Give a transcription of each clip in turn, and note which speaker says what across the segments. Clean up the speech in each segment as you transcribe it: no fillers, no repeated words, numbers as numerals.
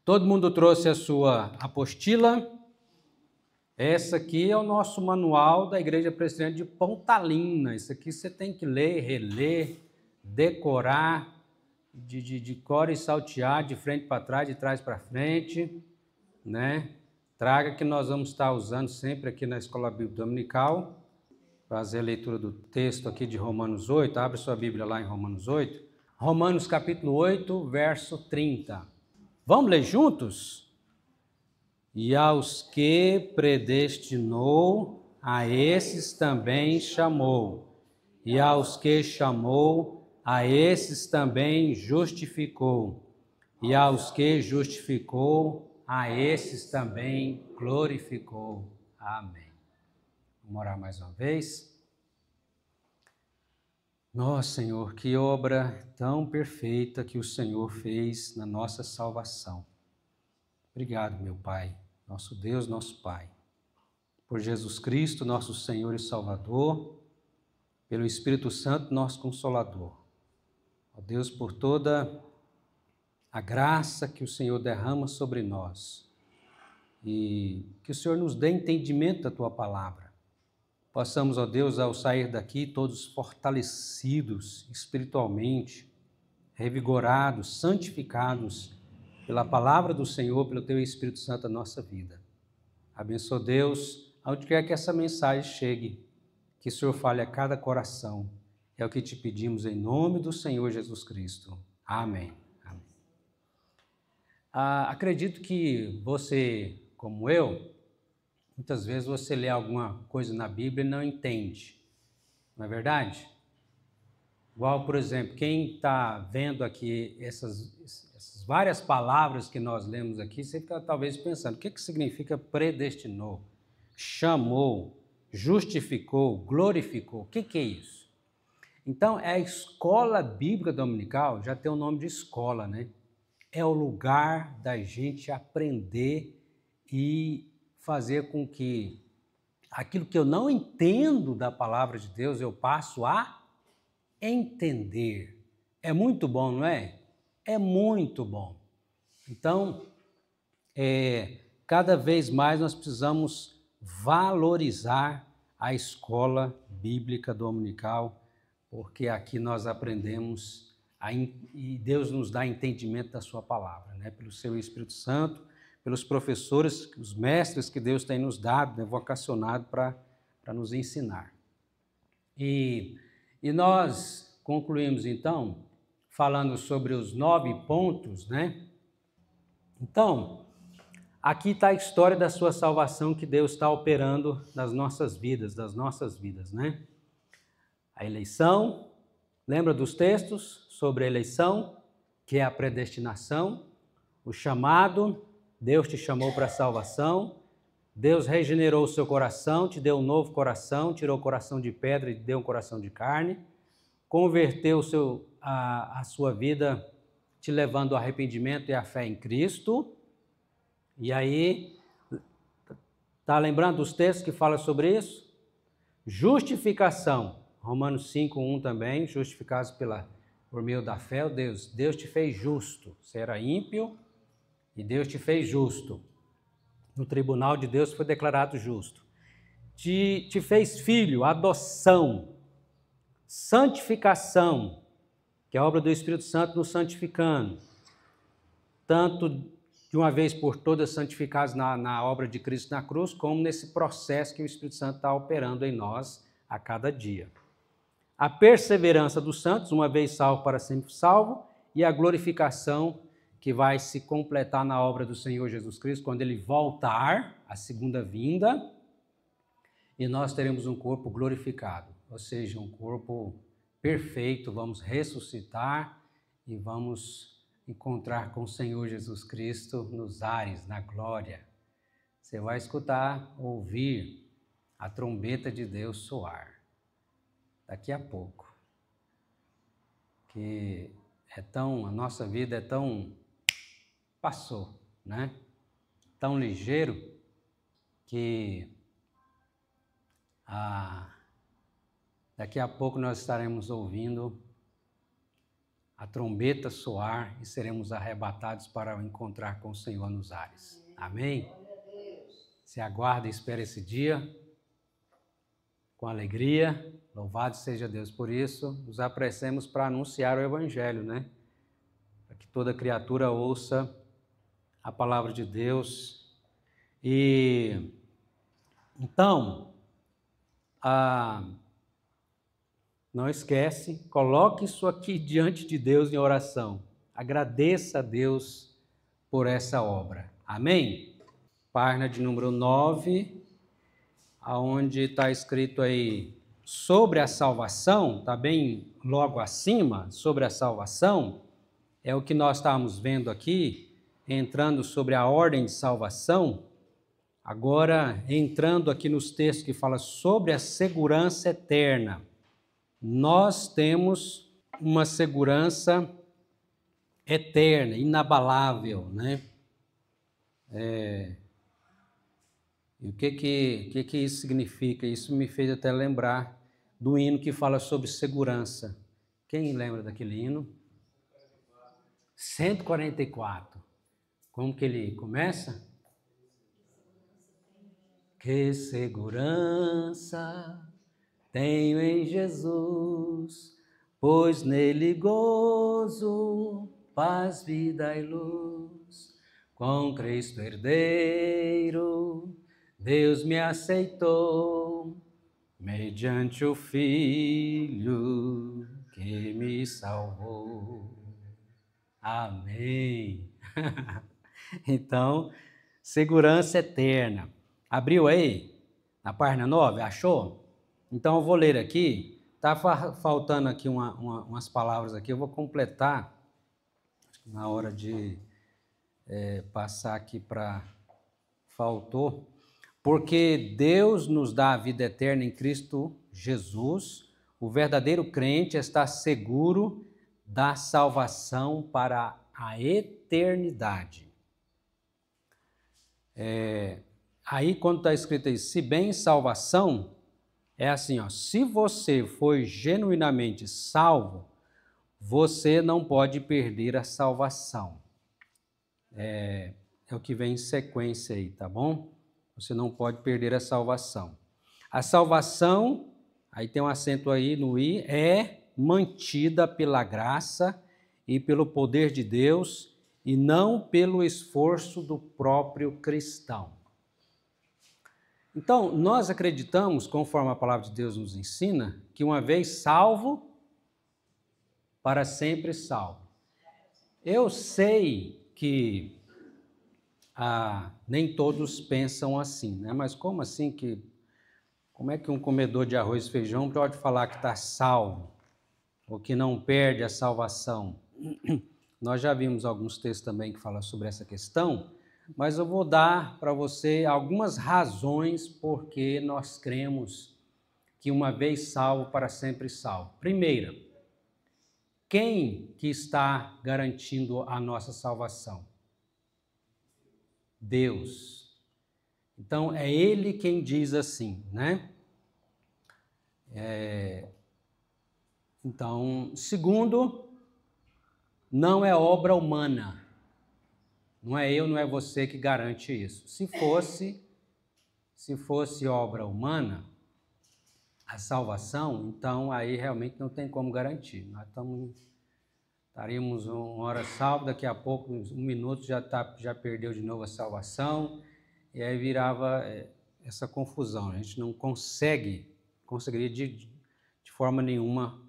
Speaker 1: Todo mundo trouxe a sua apostila? Essa aqui é o nosso manual da Igreja Presbiteriana de Pontalina. Isso aqui você tem que ler, reler, decorar, de cor e saltear, de frente para trás, de trás para frente, né? Traga que nós vamos estar usando sempre aqui na Escola Bíblica Dominical. Fazer a leitura do texto aqui de Romanos 8. Abre sua Bíblia lá em Romanos 8. Romanos capítulo 8, verso 30. Vamos ler juntos? E aos que predestinou, a esses também chamou. E aos que chamou, a esses também justificou. E aos que justificou, a esses também glorificou. Amém. Vamos orar mais uma vez. Nossa, Senhor, que obra tão perfeita que o Senhor fez na nossa salvação. Obrigado, meu Pai. Nosso Deus, nosso Pai, por Jesus Cristo, nosso Senhor e Salvador, pelo Espírito Santo, nosso Consolador. Ó Deus, por toda a graça que o Senhor derrama sobre nós e que o Senhor nos dê entendimento da Tua Palavra. Possamos, ó Deus, ao sair daqui, todos fortalecidos espiritualmente, revigorados, santificados pela palavra do Senhor, pelo Teu Espírito Santo na nossa vida. Abençoa, Deus, aonde quer que essa mensagem chegue, que o Senhor fale a cada coração. É o que te pedimos em nome do Senhor Jesus Cristo. Amém. Amém. Acredito que você, como eu, muitas vezes você lê alguma coisa na Bíblia e não entende. Não é verdade? Igual, por exemplo, quem está vendo aqui essas várias palavras que nós lemos aqui, você fica talvez pensando, o que significa predestinou, chamou, justificou, glorificou? O que é isso? Então, a Escola Bíblica Dominical já tem o nome de escola, né? É o lugar da gente aprender e fazer com que aquilo que eu não entendo da palavra de Deus, eu passo a entender. É muito bom, não é? É muito bom. Então, cada vez mais nós precisamos valorizar a escola bíblica dominical, porque aqui nós aprendemos e Deus nos dá entendimento da sua palavra, né? Pelo seu Espírito Santo, pelos professores, os mestres que Deus tem nos dado, né? Vocacionado para nos ensinar. E nós concluímos, então, falando sobre os 9 pontos, né? Então, aqui está a história da sua salvação que Deus está operando nas nossas vidas, né? A eleição, lembra dos textos sobre a eleição, que é a predestinação, o chamado, Deus te chamou para a salvação, Deus regenerou o seu coração, te deu um novo coração, tirou o coração de pedra e te deu um coração de carne, converteu a sua vida, te levando ao arrependimento e à fé em Cristo. E aí, está lembrando dos textos que falam sobre isso? Justificação, Romanos 5:1 também, justificados por meio da fé, Deus te fez justo. Você era ímpio e Deus te fez justo. No tribunal de Deus foi declarado justo. Te fez filho, adoção, santificação, que é a obra do Espírito Santo nos santificando, tanto de uma vez por todas santificados na obra de Cristo na cruz, como nesse processo que o Espírito Santo está operando em nós a cada dia. A perseverança dos santos, uma vez salvo para sempre salvo, e a glorificação que vai se completar na obra do Senhor Jesus Cristo, quando Ele voltar, a segunda vinda, e nós teremos um corpo glorificado, ou seja, um corpo perfeito, vamos ressuscitar e vamos encontrar com o Senhor Jesus Cristo nos ares, na glória. Você vai escutar, ouvir a trombeta de Deus soar daqui a pouco. Que a nossa vida é tão, passou, né? Tão ligeiro que daqui a pouco nós estaremos ouvindo a trombeta soar e seremos arrebatados para encontrar com o Senhor nos ares. Amém? Se aguarda e espera esse dia com alegria. Louvado seja Deus por isso. Nos apressemos para anunciar o Evangelho, né? Para que toda criatura ouça a palavra de Deus. E então, não esquece, coloque isso aqui diante de Deus em oração. Agradeça a Deus por essa obra. Amém? Página de número 9, onde está escrito aí sobre a salvação, está bem logo acima, sobre a salvação, é o que nós estávamos vendo aqui, entrando sobre a ordem de salvação. Agora, entrando aqui nos textos que falam sobre a segurança eterna. Nós temos uma segurança eterna, inabalável, né? E o que isso significa? Isso me fez até lembrar do hino que fala sobre segurança. Quem lembra daquele hino? 144. Como que ele começa? Que segurança tenho em Jesus, pois nele gozo, paz, vida e luz. Com Cristo herdeiro, Deus me aceitou, mediante o Filho que me salvou. Amém. Então, segurança eterna. Abriu aí? Na página 9? Achou? Então, eu vou ler aqui. Está faltando aqui umas palavras aqui. Eu vou completar na hora de passar aqui para... Faltou. Porque Deus nos dá a vida eterna em Cristo Jesus. O verdadeiro crente está seguro da salvação para a eternidade. Aí, quando está escrito aí, se bem salvação, é assim, ó, se você foi genuinamente salvo, você não pode perder a salvação. É o que vem em sequência aí, tá bom? Você não pode perder a salvação. A salvação, aí tem um acento aí no i, é mantida pela graça e pelo poder de Deus e não pelo esforço do próprio cristão. Então, nós acreditamos, conforme a palavra de Deus nos ensina, que uma vez salvo, para sempre salvo. Eu sei que nem todos pensam assim, né? Mas como assim como é que um comedor de arroz e feijão pode falar que está salvo, ou que não perde a salvação? Nós já vimos alguns textos também que falam sobre essa questão, mas eu vou dar para você algumas razões por que nós cremos que uma vez salvo, para sempre salvo. Primeira, quem que está garantindo a nossa salvação? Deus. Então, é Ele quem diz assim, né? Então, segundo, não é obra humana. Não é eu, não é você que garante isso. Se fosse obra humana, a salvação, então aí realmente não tem como garantir. Nós estaríamos uma hora salvo, daqui a pouco, um minuto, já perdeu de novo a salvação, e aí virava essa confusão. A gente não conseguiria de forma nenhuma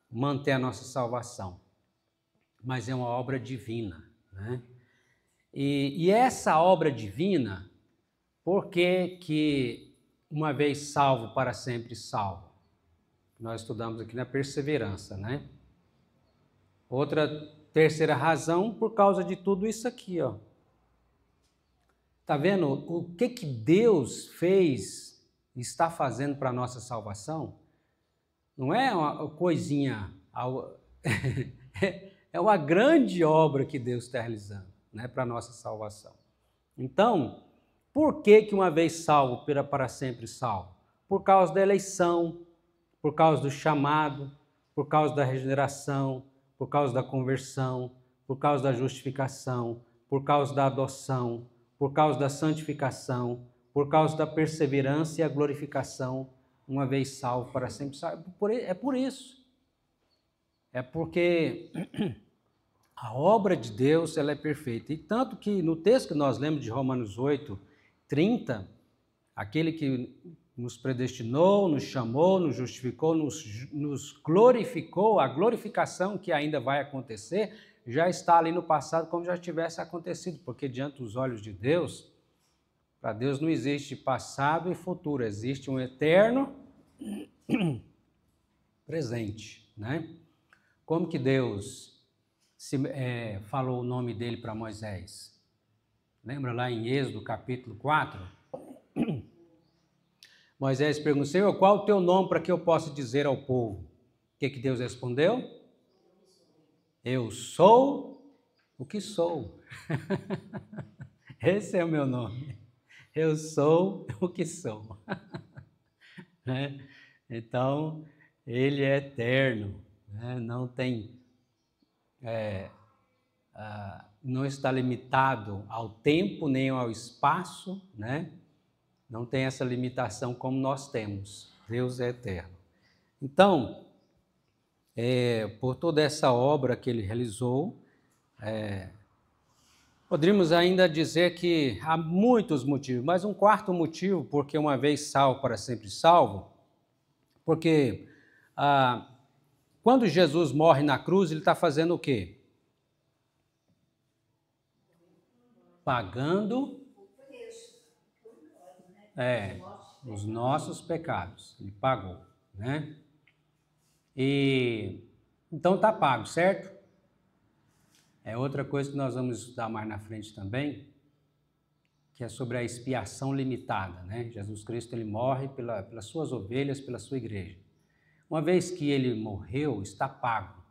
Speaker 1: manter a nossa salvação. Mas é uma obra divina, né? E essa obra divina, por que uma vez salvo, para sempre salvo? Nós estudamos aqui na perseverança, né? Terceira razão, por causa de tudo isso aqui, ó. Tá vendo o que Deus fez, está fazendo para a nossa salvação? Não é uma coisinha, é uma grande obra que Deus está realizando, né, para a nossa salvação. Então, por que uma vez salvo, para sempre salvo? Por causa da eleição, por causa do chamado, por causa da regeneração, por causa da conversão, por causa da justificação, por causa da adoção, por causa da santificação, por causa da perseverança e a glorificação, uma vez salvo, para sempre salvo. É por isso. É porque a obra de Deus ela é perfeita. E tanto que no texto que nós lemos de Romanos 8:30, aquele que nos predestinou, nos chamou, nos justificou, nos glorificou, a glorificação que ainda vai acontecer, já está ali no passado como já tivesse acontecido, porque diante dos olhos de Deus, para Deus não existe passado e futuro, existe um eterno presente, né? Como que Deus falou o nome dele para Moisés? Lembra lá em Êxodo capítulo 4? Moisés perguntou, Senhor, qual o teu nome para que eu possa dizer ao povo? O que Deus respondeu? Eu sou o que sou. Esse é o meu nome. Eu sou o que sou. Né? Então, ele é eterno, né? Não tem, não está limitado ao tempo nem ao espaço, né? Não tem essa limitação como nós temos. Deus é eterno. Então, por toda essa obra que ele realizou, poderíamos ainda dizer que há muitos motivos, mas um quarto motivo, porque uma vez salvo, para sempre salvo, porque quando Jesus morre na cruz, ele está fazendo o quê? Pagando os nossos pecados. Ele pagou, né? E então está pago, certo? É outra coisa que nós vamos estudar mais na frente também, que é sobre a expiação limitada, né? Jesus Cristo ele morre pelas suas ovelhas, pela sua igreja. Uma vez que ele morreu, está pago.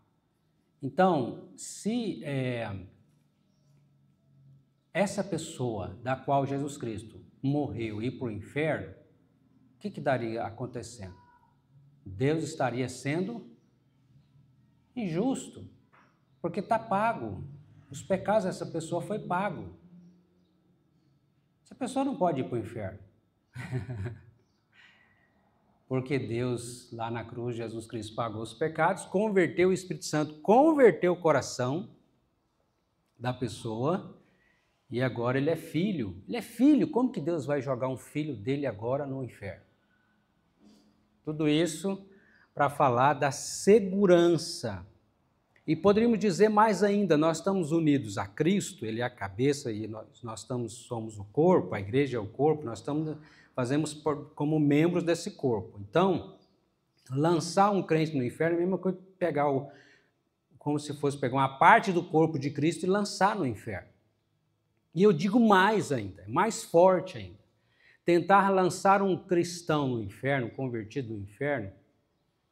Speaker 1: Então, se essa pessoa da qual Jesus Cristo morreu e ir para o inferno, o que estaria acontecendo? Deus estaria sendo injusto, porque está pago. Os pecados dessa pessoa foi pago. Essa pessoa não pode ir para o inferno. Porque Deus, lá na cruz, Jesus Cristo pagou os pecados, converteu o Espírito Santo, converteu o coração da pessoa, e agora ele é filho. Ele é filho. Como que Deus vai jogar um filho dele agora no inferno? Tudo isso para falar da segurança. E poderíamos dizer mais ainda, nós estamos unidos a Cristo, ele é a cabeça e nós somos o corpo, a igreja é o corpo, fazemos como membros desse corpo. Então, lançar um crente no inferno é a mesma coisa que pegar como se fosse pegar uma parte do corpo de Cristo e lançar no inferno. E eu digo mais ainda, mais forte ainda. Tentar lançar um cristão no inferno, convertido no inferno,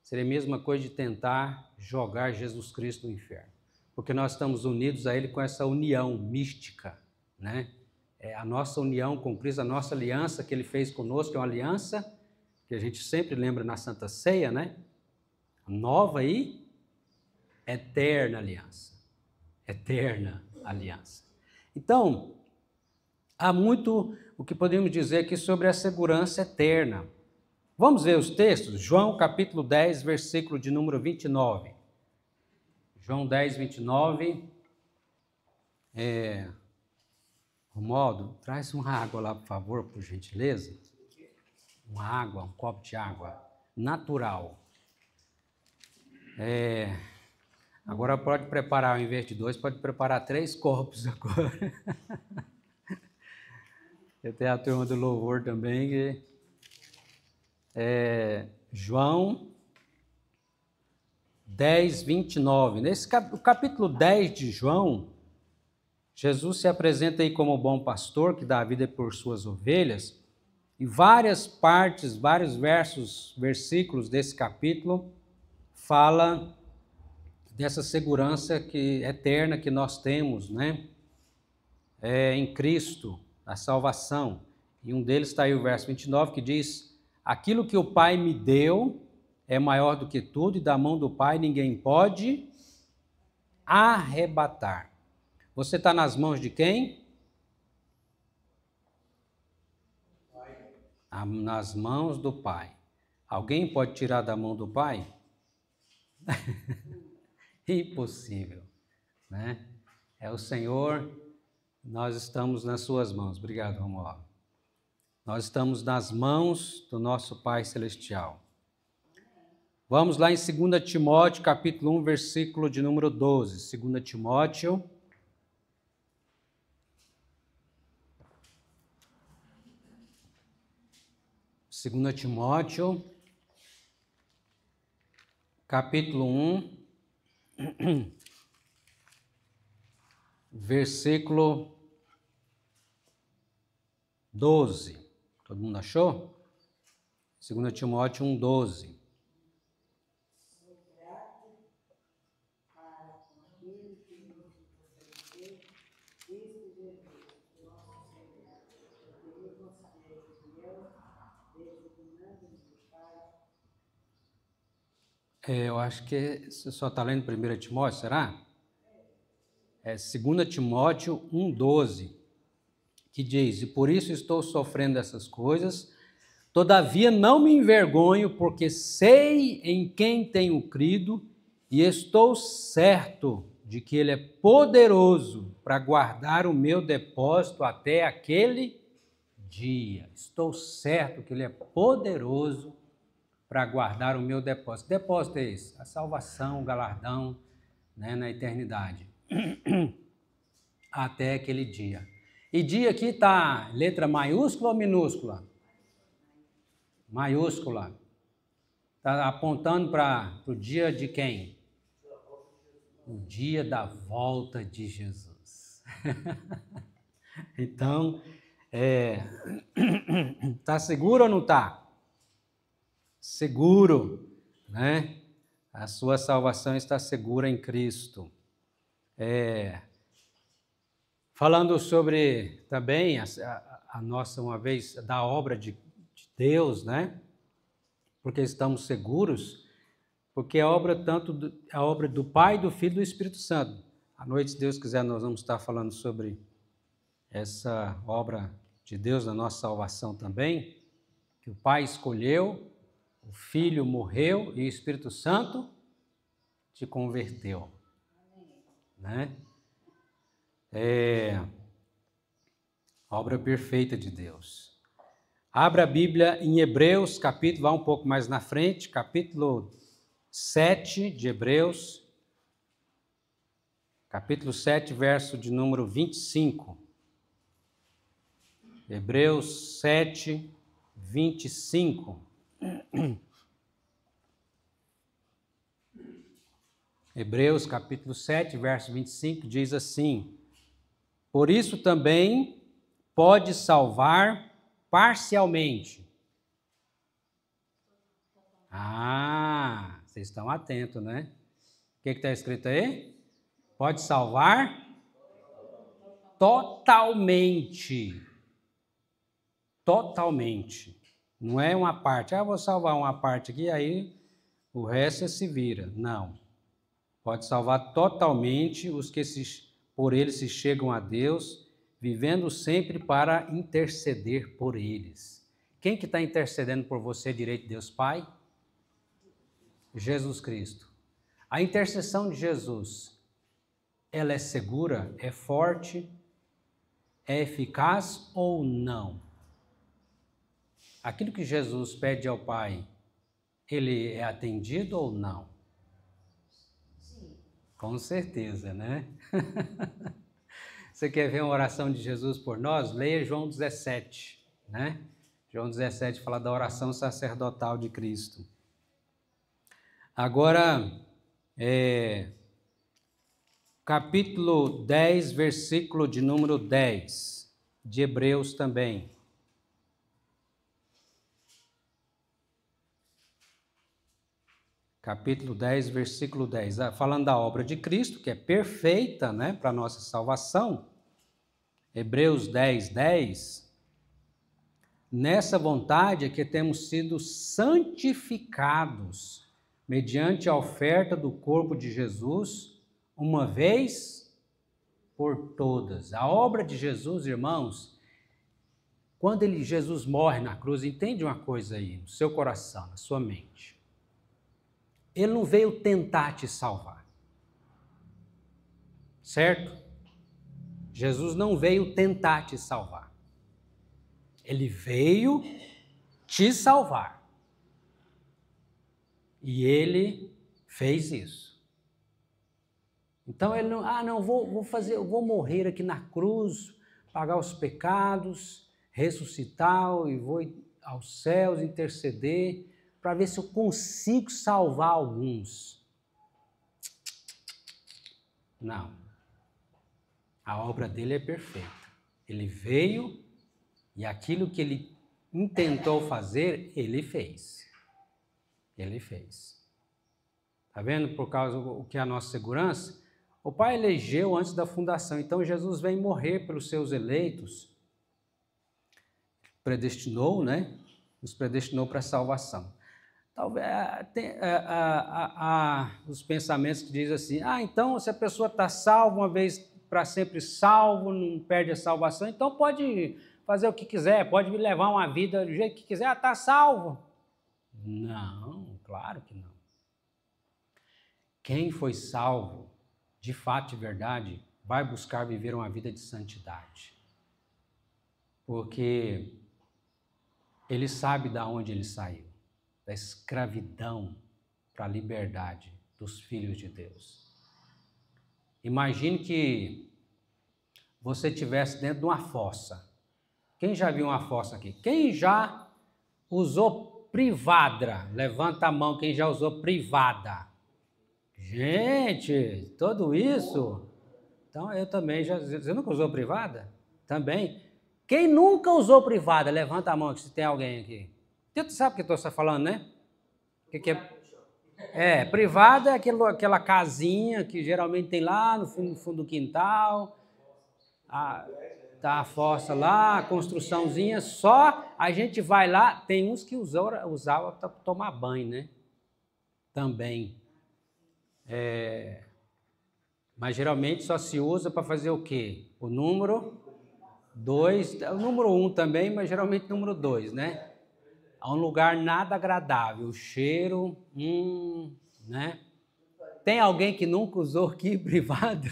Speaker 1: seria a mesma coisa de tentar jogar Jesus Cristo no inferno. Porque nós estamos unidos a Ele com essa união mística, né? A nossa união com Cristo, a nossa aliança que Ele fez conosco, é uma aliança que a gente sempre lembra na Santa Ceia, né? Nova e eterna aliança. Eterna aliança. Então, há muito o que podemos dizer aqui sobre a segurança eterna. Vamos ver os textos? João capítulo 10, versículo de número 29. João 10, 29. Romualdo, traz uma água lá, por favor, por gentileza. Uma água, um copo de água natural. Agora pode preparar, ao invés de 2, pode preparar 3 copos agora. Eu tenho a turma do louvor também, que João 10, 29. O capítulo 10 de João, Jesus se apresenta aí como o bom pastor que dá a vida por suas ovelhas, e várias partes, vários versículos desse capítulo fala dessa segurança eterna que nós temos, né? Em Cristo, a salvação. E um deles está aí o verso 29, que diz: aquilo que o Pai me deu é maior do que tudo, e da mão do Pai ninguém pode arrebatar. Você está nas mãos de quem? Nas mãos do Pai. Alguém pode tirar da mão do Pai? Impossível, né? É o Senhor, nós estamos nas suas mãos. Obrigado, Romualdo. Nós estamos nas mãos do nosso Pai Celestial. Vamos lá em 2 Timóteo, capítulo 1, versículo de número 12. 2 Timóteo. Capítulo 1, versículo 12. Todo mundo achou? 2 Timóteo 1, 12. Eu acho que você só está lendo 1 Timóteo, será? É 2 Timóteo 1,12, que diz: E por isso estou sofrendo essas coisas, todavia não me envergonho, porque sei em quem tenho crido, e estou certo de que Ele é poderoso para guardar o meu depósito até aquele dia. Estou certo que Ele é poderoso para guardar o meu depósito. Que depósito é esse? A salvação, o galardão, né, na eternidade. Até aquele dia. E dia aqui está letra maiúscula ou minúscula? Maiúscula. Está apontando para o dia de quem? O dia da volta de Jesus. Então, está seguro ou não está? Seguro, né? A sua salvação está segura em Cristo. Falando sobre também a nossa, uma vez, da obra de Deus, né? Porque estamos seguros, porque a obra a obra do Pai, do Filho e do Espírito Santo. À noite, se Deus quiser, nós vamos estar falando sobre essa obra de Deus na nossa salvação também, que o Pai escolheu, o Filho morreu e o Espírito Santo te converteu, né? A obra perfeita de Deus. Abra a Bíblia em Hebreus, capítulo, vá um pouco mais na frente, capítulo 7 de Hebreus, capítulo 7, verso de número 25. Hebreus 7, 25. Hebreus capítulo 7, verso 25, diz assim: Por isso também pode salvar parcialmente. Vocês estão atentos, né? O que está escrito aí? Pode salvar totalmente. Totalmente. Não é uma parte. Vou salvar uma parte aqui, aí o resto se vira. Não. Pode salvar totalmente os que por ele se chegam a Deus, vivendo sempre para interceder por eles. Quem que está intercedendo por você direito de Deus Pai? Jesus Cristo. A intercessão de Jesus, ela é segura, é forte, é eficaz ou não? Aquilo que Jesus pede ao Pai, ele é atendido ou não? Sim. Com certeza, né? Você quer ver uma oração de Jesus por nós? Leia João 17, né? João 17 fala da oração sacerdotal de Cristo. Agora, capítulo 10, versículo de número 10, de Hebreus também. Capítulo 10, versículo 10. Falando da obra de Cristo, que é perfeita, né, para a nossa salvação. Hebreus 10, 10. Nessa vontade é que temos sido santificados mediante a oferta do corpo de Jesus, uma vez por todas. A obra de Jesus, irmãos, quando Jesus morre na cruz, entende uma coisa aí, no seu coração, na sua mente. Ele não veio tentar te salvar. Certo? Jesus não veio tentar te salvar. Ele veio te salvar. E ele fez isso. Então ele não, vou morrer aqui na cruz, pagar os pecados, ressuscitar e vou aos céus interceder para ver se eu consigo salvar alguns. Não. A obra dele é perfeita. Ele veio e aquilo que ele intentou fazer, ele fez. Ele fez. Está vendo? Por causa do que é a nossa segurança, o Pai elegeu antes da fundação. Então Jesus vem morrer pelos seus eleitos. Predestinou, né? Nos predestinou para a salvação. Talvez tem os pensamentos que dizem assim, então se a pessoa está salva uma vez para sempre salvo, não perde a salvação, então pode fazer o que quiser, pode levar uma vida do jeito que quiser, está salvo. Não, claro que não. Quem foi salvo, de fato e verdade, vai buscar viver uma vida de santidade. Porque ele sabe de onde ele saiu, da escravidão para a liberdade dos filhos de Deus. Imagine que você estivesse dentro de uma fossa. Quem já viu uma fossa aqui? Quem já usou privada? Levanta a mão quem já usou privada. Gente, tudo isso? Então eu também já... Você nunca usou privada? Também. Quem nunca usou privada? Levanta a mão se tem alguém aqui. Você sabe o que eu estou falando, né? O que é? Privada é aquela casinha que geralmente tem lá no fundo do quintal. Tá a fossa lá, a construçãozinha, só a gente vai lá, tem uns que usavam para tomar banho, né? Também. Mas geralmente só se usa para fazer o quê? O número 2, o número 1 também, mas geralmente o número 2, né? É um lugar nada agradável, o cheiro, né? Tem alguém que nunca usou aqui privada?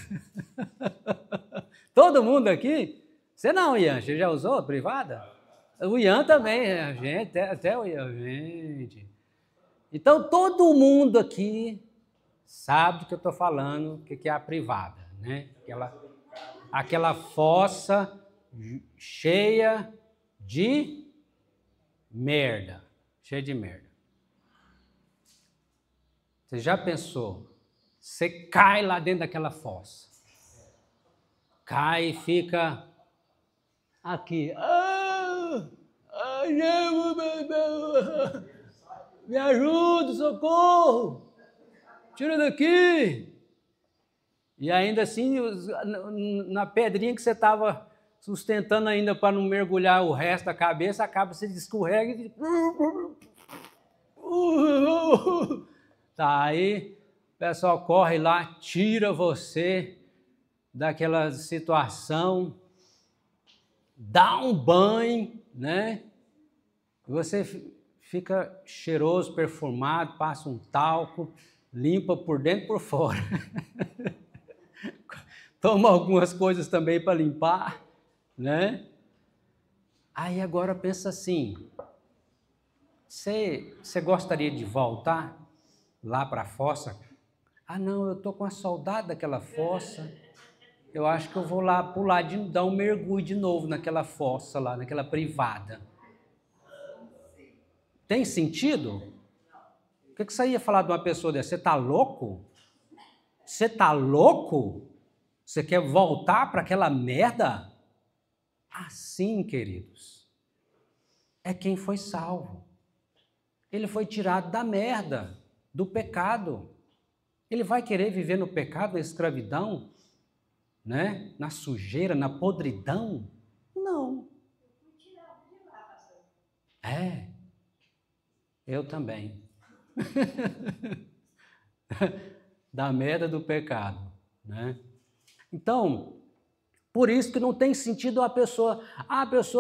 Speaker 1: Todo mundo aqui? Você não, Ian, você já usou privada? O Ian também, gente, até o Ian, gente. Então, todo mundo aqui sabe do que eu estou falando, o que é a privada, né? Aquela fossa cheia de merda. Cheia de merda. Você já pensou? Você cai lá dentro daquela fossa. Cai e fica aqui. Me ajuda, socorro! Tira daqui! E ainda assim, na pedrinha que você estava sustentando ainda para não mergulhar o resto da cabeça, acaba, você escorrega e... Tá, aí o pessoal corre lá, tira você daquela situação, dá um banho, né? Você fica cheiroso, perfumado, passa um talco, limpa por dentro e por fora. Toma algumas coisas também para limpar, né? Aí agora pensa assim, você gostaria de voltar lá para a fossa? Não, eu estou com a saudade daquela fossa, eu acho que eu vou lá pular, dar um mergulho de novo naquela fossa lá, naquela privada. Tem sentido? O que você ia falar de uma pessoa dessa? Você está louco? Você está louco? Você quer voltar para aquela merda? Assim, queridos, é quem foi salvo. Ele foi tirado da merda, do pecado. Ele vai querer viver no pecado, na escravidão, né? Na sujeira, na podridão? Não. Eu também. Da merda do pecado, né? Então, por isso que não tem sentido a pessoa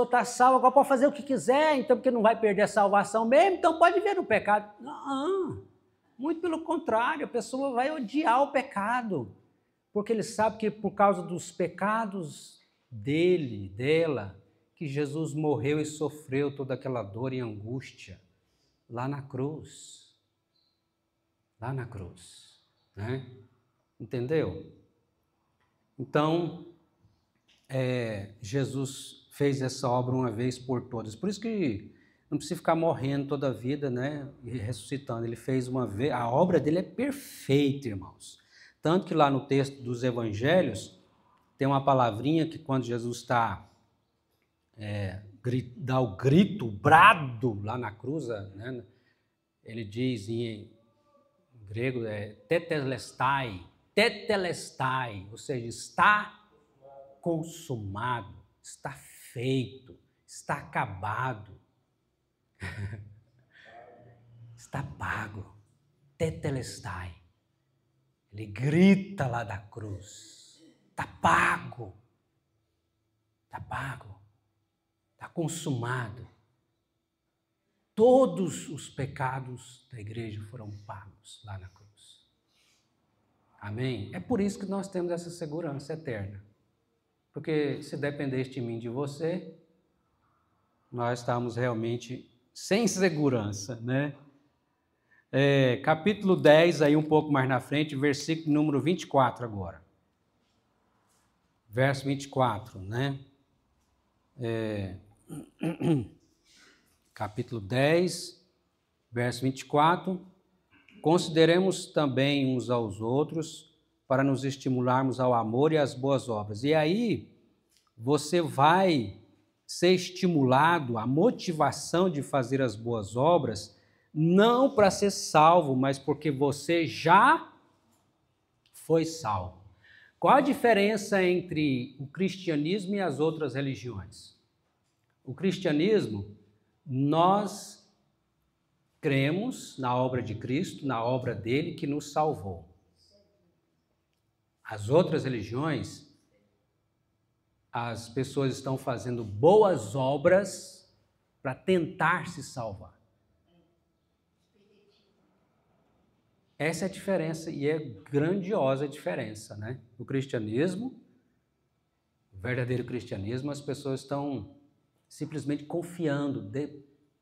Speaker 1: está salva, agora pode fazer o que quiser, então porque não vai perder a salvação mesmo, então pode viver no pecado. Não, muito pelo contrário, a pessoa vai odiar o pecado, porque ele sabe que por causa dos pecados dele, dela, que Jesus morreu e sofreu toda aquela dor e angústia lá na cruz. Lá na cruz, né? Entendeu? Então, Jesus fez essa obra uma vez por todas. Por isso que não precisa ficar morrendo toda a vida, né? E ressuscitando. Ele fez uma vez. A obra dele é perfeita, irmãos. Tanto que lá no texto dos evangelhos, tem uma palavrinha que quando Jesus está dá o grito, o brado lá na cruz, né? Ele diz em grego tetelestai, ou seja, está consumado, está feito, está acabado, está pago, tetelestai. Ele grita lá da cruz, está pago, está consumado. Todos os pecados da igreja foram pagos lá na cruz. Amém? É por isso que nós temos essa segurança eterna. Porque se dependesse de mim, de você, nós estamos realmente sem segurança, né? Capítulo 10, aí um pouco mais na frente, versículo número 24 agora. Verso 24, né? Capítulo 10, verso 24. Consideremos também uns aos outros para nos estimularmos ao amor e às boas obras. E aí você vai ser estimulado, a motivação de fazer as boas obras, não para ser salvo, mas porque você já foi salvo. Qual a diferença entre o cristianismo e as outras religiões? O cristianismo, nós cremos na obra de Cristo, na obra dele que nos salvou. As outras religiões, as pessoas estão fazendo boas obras para tentar se salvar. Essa é a diferença, e é grandiosa a diferença, né? No cristianismo, o verdadeiro cristianismo, as pessoas estão simplesmente confiando,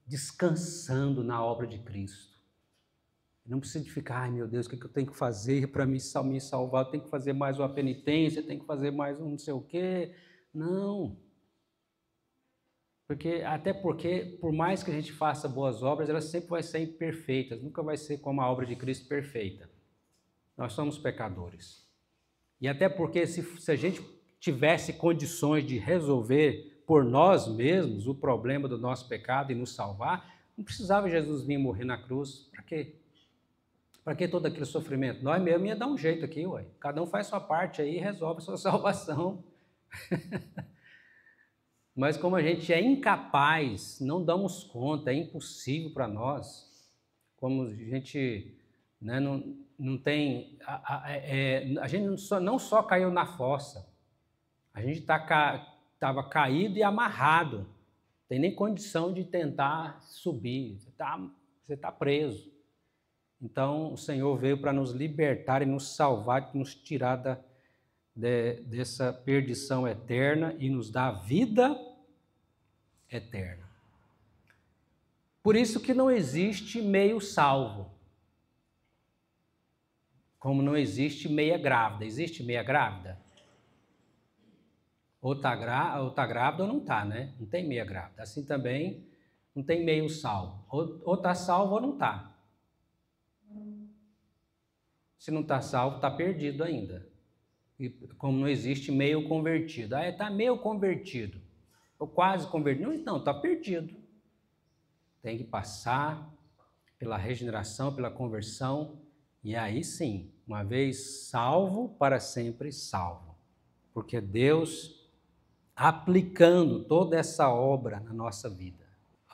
Speaker 1: descansando na obra de Cristo. Não precisa de ficar, ai meu Deus, o que eu tenho que fazer para me salvar? Eu tenho que fazer mais uma penitência, tenho que fazer mais um não sei o quê. Não. Até porque, por mais que a gente faça boas obras, elas sempre vão ser imperfeitas, nunca vai ser como a obra de Cristo perfeita. Nós somos pecadores. E até porque se a gente tivesse condições de resolver por nós mesmos o problema do nosso pecado e nos salvar, não precisava Jesus vir morrer na cruz. Para quê? Para que todo aquele sofrimento? Nós mesmos ia dar um jeito aqui, ué. Cada um faz sua parte aí e resolve a sua salvação. Mas como a gente é incapaz, não damos conta, é impossível para nós, como a gente, né, não tem... a gente não só caiu na fossa, a gente estava caído e amarrado, não tem nem condição de tentar subir, você tá preso. Então, o Senhor veio para nos libertar e nos salvar, nos tirar dessa perdição eterna e nos dar vida eterna. Por isso que não existe meio salvo. Como não existe meia grávida. Existe meia grávida? Ou está grávida ou não está, né? Não tem meia grávida. Assim também não tem meio salvo. Ou está salvo ou não está. Se não está salvo, está perdido ainda. E como não existe meio convertido. Está meio convertido. Ou quase convertido. Não, está perdido. Tem que passar pela regeneração, pela conversão. E aí sim, uma vez salvo, para sempre salvo. Porque Deus aplicando toda essa obra na nossa vida.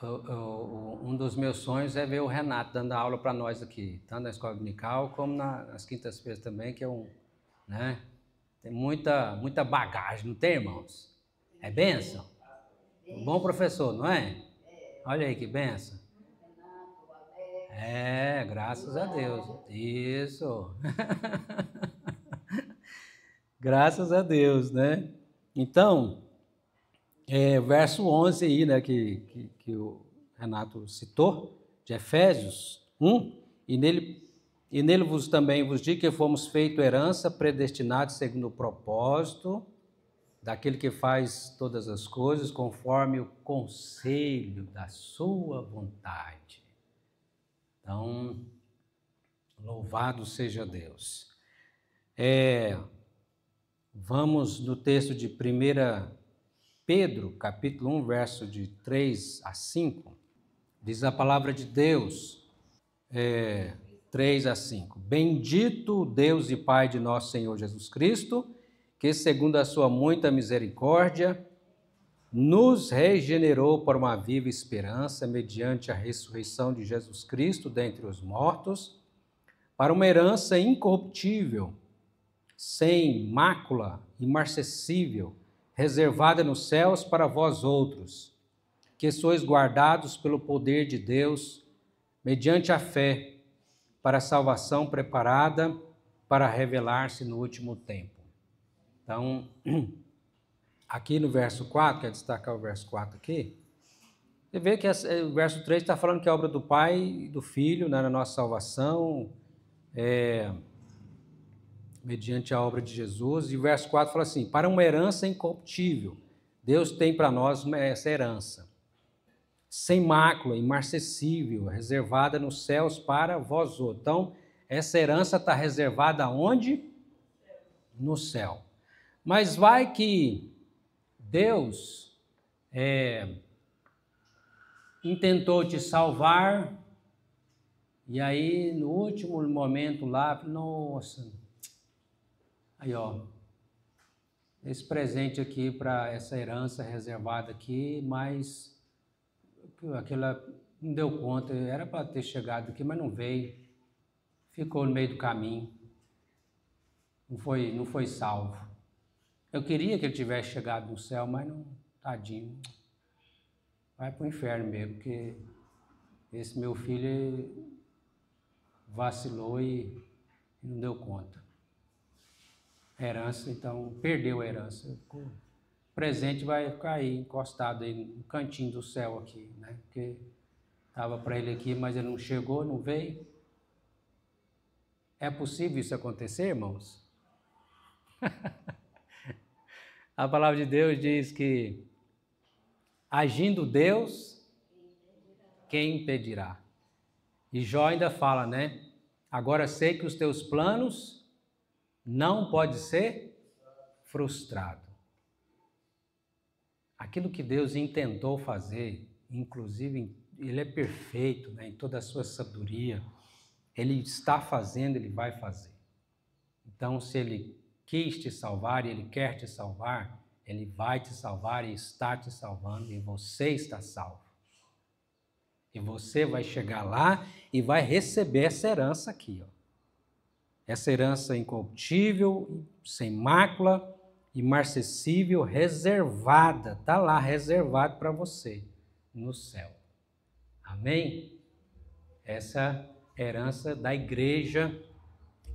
Speaker 1: Um dos meus sonhos é ver o Renato dando aula para nós aqui, tanto na escola dominical como nas quintas-feiras também, que é né? Tem muita bagagem, não tem, irmãos? É bênção? Um bom professor, não é? Olha aí que bênção. É, graças a Deus. Isso. Graças a Deus, né? Então, verso 11 aí, né, que o Renato citou, de Efésios 1, e nele vos também vos digo que fomos feito herança, predestinados segundo o propósito daquele que faz todas as coisas conforme o conselho da sua vontade. Então, louvado seja Deus. Vamos no texto de 1 Pedro, capítulo 1, verso de 3 a 5, diz a palavra de Deus, 3 a 5. Bendito o Deus e Pai de nosso Senhor Jesus Cristo, que segundo a sua muita misericórdia, nos regenerou para uma viva esperança, mediante a ressurreição de Jesus Cristo dentre os mortos, para uma herança incorruptível, sem mácula, imarcessível, reservada nos céus para vós outros, que sois guardados pelo poder de Deus, mediante a fé, para a salvação preparada para revelar-se no último tempo. Então, aqui no verso 4, quer destacar o verso 4 aqui? Você vê que o verso 3 está falando que é a obra do Pai e do Filho, né, na nossa salvação, mediante a obra de Jesus. E o verso 4 fala assim, para uma herança incorruptível. Deus tem para nós essa herança, sem mácula, imarcessível, reservada nos céus para vós outros. Então, essa herança está reservada aonde? No céu. Mas vai que Deus intentou te salvar, e aí no último momento lá, nossa, aí ó, esse presente aqui para essa herança reservada aqui, mas aquela não deu conta, era para ter chegado aqui, mas não veio, ficou no meio do caminho, não foi salvo. Eu queria que ele tivesse chegado no céu, mas não, tadinho, vai para o inferno mesmo, porque esse meu filho vacilou e não deu conta. Herança, então, perdeu a herança. O presente vai ficar aí, encostado aí no cantinho do céu aqui, né? Porque estava para ele aqui, mas ele não chegou, não veio. É possível isso acontecer, irmãos? A palavra de Deus diz que agindo Deus, quem impedirá? E Jó ainda fala, né? Agora sei que os teus planos não podem ser frustrados. Aquilo que Deus intentou fazer, inclusive, Ele é perfeito, né, em toda a sua sabedoria. Ele está fazendo, Ele vai fazer. Então, se Ele quis te salvar e Ele quer te salvar, Ele vai te salvar e está te salvando, e você está salvo. E você vai chegar lá e vai receber essa herança aqui, ó. Essa herança incorruptível, sem mácula, imarcessível, reservada, está lá reservado para você no céu. Amém? Essa herança da igreja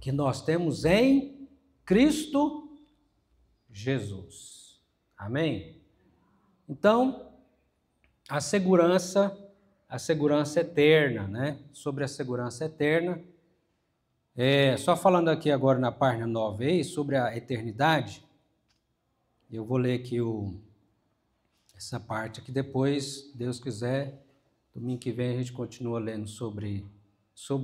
Speaker 1: que nós temos em Cristo Jesus. Amém? Então, a segurança eterna, né? Sobre a segurança eterna. Só falando aqui agora na página 9 aí, sobre a eternidade, eu vou ler aqui essa parte aqui, depois, Deus quiser, domingo que vem a gente continua lendo sobre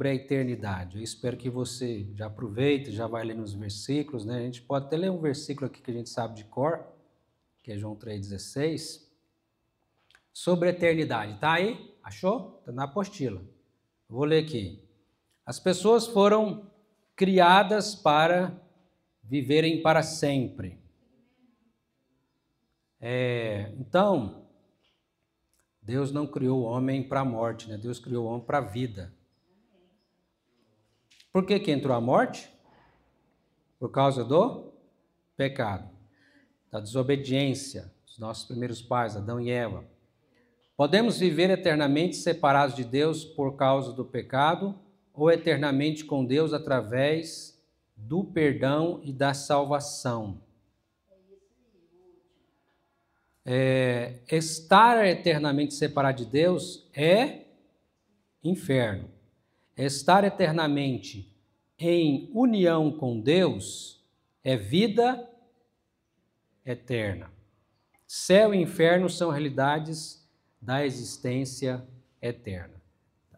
Speaker 1: a eternidade. Eu espero que você já aproveite, já vai lendo os versículos, né? A gente pode até ler um versículo aqui que a gente sabe de cor, que é João 3,16, sobre a eternidade. Tá aí? Achou? Está na apostila. Vou ler aqui. As pessoas foram criadas para viverem para sempre. Então, Deus não criou o homem para a morte, né? Deus criou o homem para a vida. Por que entrou a morte? Por causa do pecado, da desobediência dos nossos primeiros pais, Adão e Eva. Podemos viver eternamente separados de Deus por causa do pecado ou eternamente com Deus através do perdão e da salvação. Estar eternamente separado de Deus é inferno. Estar eternamente em união com Deus é vida eterna. Céu e inferno são realidades da existência eterna.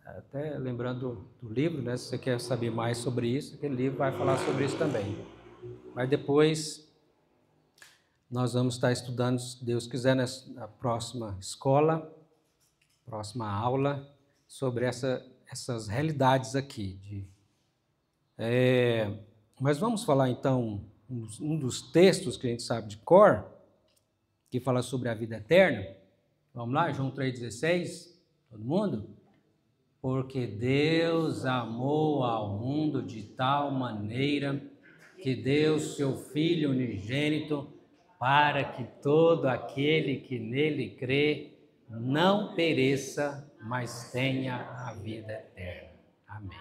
Speaker 1: Até lembrando do livro, né? Se você quer saber mais sobre isso, aquele livro vai falar sobre isso também. Mas depois nós vamos estar estudando, se Deus quiser, na próxima escola, próxima aula, sobre essas realidades aqui. Mas vamos falar então um dos textos que a gente sabe de cor, que fala sobre a vida eterna. Vamos lá, João 3,16, todo mundo? Porque Deus amou ao mundo de tal maneira que deu seu Filho unigênito para que todo aquele que nele crê não pereça, mas tenha a vida eterna. Amém.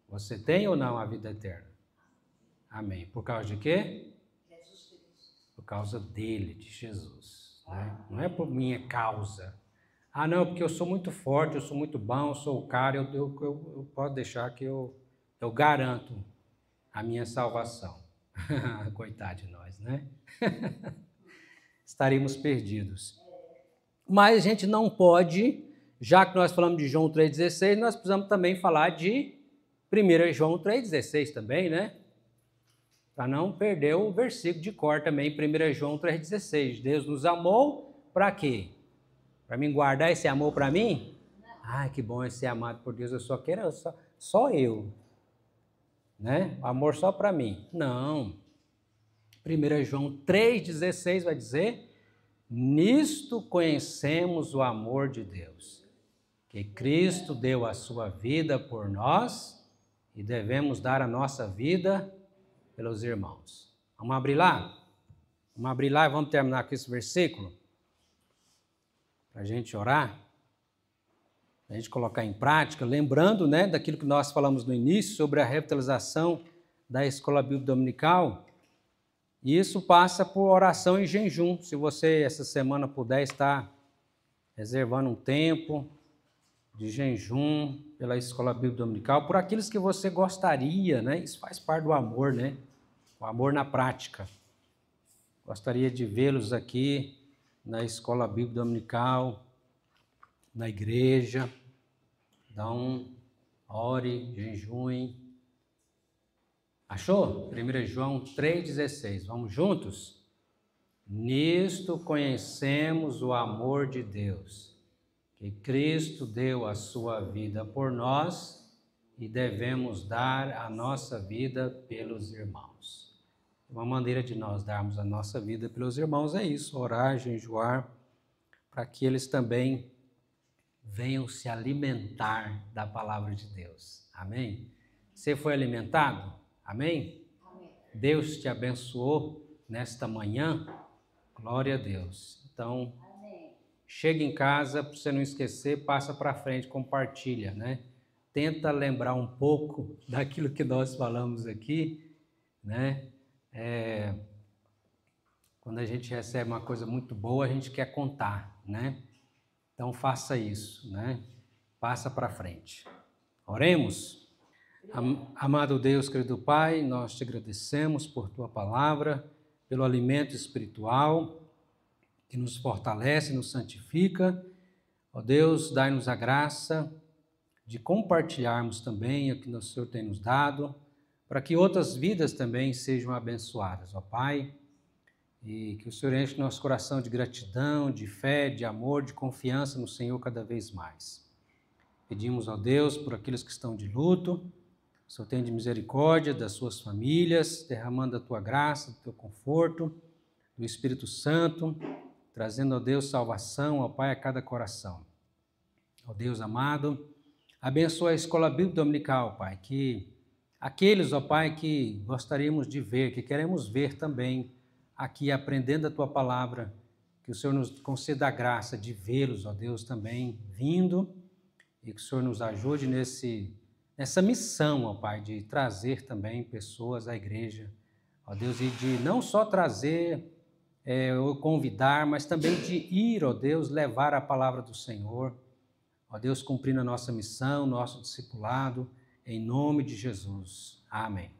Speaker 1: Você tem ou não a vida eterna? Amém. Por causa de quê? Por causa dele, de Jesus. Né? Não é por minha causa. Ah, não, porque eu sou muito forte, eu sou muito bom, eu sou o cara, eu posso deixar que eu garanto a minha salvação. Coitado de nós, né? Estaríamos perdidos. Mas a gente não pode, já que nós falamos de João 3,16, nós precisamos também falar de 1 João 3,16 também, né? Para não perder o versículo de cor também, 1 João 3,16. Deus nos amou para quê? Para mim guardar esse amor para mim? Ai, que bom ser amado por Deus, eu só quero, só eu. Né? Amor só para mim. Não. 1 João 3,16 vai dizer: nisto conhecemos o amor de Deus, que Cristo deu a sua vida por nós e devemos dar a nossa vida pelos irmãos. Vamos abrir lá? Vamos abrir lá e vamos terminar com esse versículo? Para a gente orar, para a gente colocar em prática, lembrando, né, daquilo que nós falamos no início sobre a revitalização da Escola Bíblica Dominical. E isso passa por oração e jejum. Se você, essa semana, puder estar reservando um tempo de jejum pela Escola Bíblica Dominical, por aqueles que você gostaria, né? Isso faz parte do amor, né? O amor na prática. Gostaria de vê-los aqui na Escola Bíblica Dominical, na igreja. Então, ore, jejuem. Achou? 1 João 3,16. Vamos juntos? Nisto conhecemos o amor de Deus, que Cristo deu a sua vida por nós e devemos dar a nossa vida pelos irmãos. Uma maneira de nós darmos a nossa vida pelos irmãos é isso, orar, jejuar, para que eles também venham se alimentar da palavra de Deus. Amém? Você foi alimentado? Amém? Amém. Deus te abençoou nesta manhã? Glória a Deus. Então, amém. Chega em casa, para você não esquecer, passa para frente, compartilha, né? Tenta lembrar um pouco daquilo que nós falamos aqui, né? Quando a gente recebe uma coisa muito boa, a gente quer contar, né? Então faça isso, né? Passa para frente. Oremos. Amado Deus, querido Pai, nós te agradecemos por tua palavra, pelo alimento espiritual que nos fortalece, nos santifica. Ó Deus, dai-nos a graça de compartilharmos também o que o Senhor tem nos dado, para que outras vidas também sejam abençoadas, ó Pai, e que o Senhor enche nosso coração de gratidão, de fé, de amor, de confiança no Senhor cada vez mais. Pedimos, ó Deus, por aqueles que estão de luto, o Senhor tenha de misericórdia das suas famílias, derramando a tua graça, o teu conforto, do Espírito Santo, trazendo, ó Deus, salvação, ó Pai, a cada coração. Ó Deus amado, abençoa a Escola Bíblica Dominical, Pai, que Aqueles, ó Pai, que gostaríamos de ver, que queremos ver também aqui aprendendo a Tua palavra, que o Senhor nos conceda a graça de vê-los, ó Deus, também vindo, e que o Senhor nos ajude nessa missão, ó Pai, de trazer também pessoas à igreja, ó Deus, e de não só trazer ou convidar, mas também de ir, ó Deus, levar a palavra do Senhor, ó Deus, cumprindo a nossa missão, nosso discipulado, em nome de Jesus. Amém.